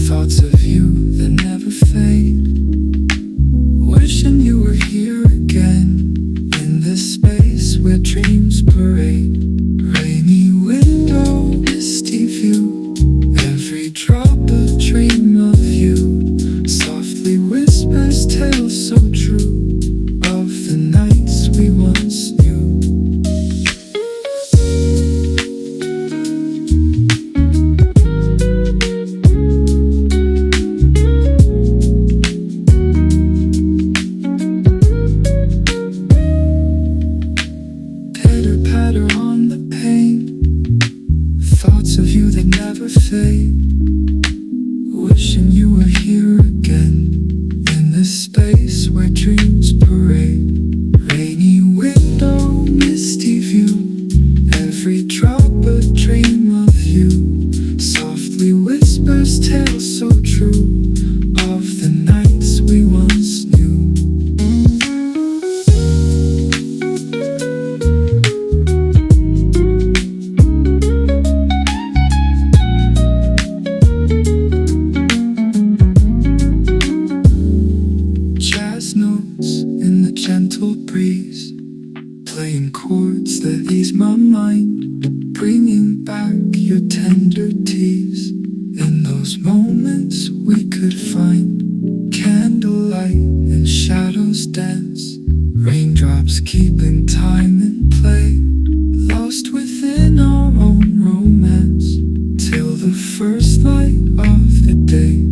Thoughts of you that never fade. Wishing you were here again, in this space where dreams parade. Rainy window, misty view, every drop a dream of you. Softly whispers tales so true of the nights we once knew. On the pane, thoughts of you that never fade. Wishing you were here again, in this space where dreams parade. Rainy window, misty view, every drop a dream of you. Softly whispers tales so true of the nights we once knew. Notes in the gentle breeze, playing chords that ease my mind, bringing back your tender tease. In those moments we could find candlelight and shadows dance, raindrops keeping time in play, lost within our own romance, till the first light of the day.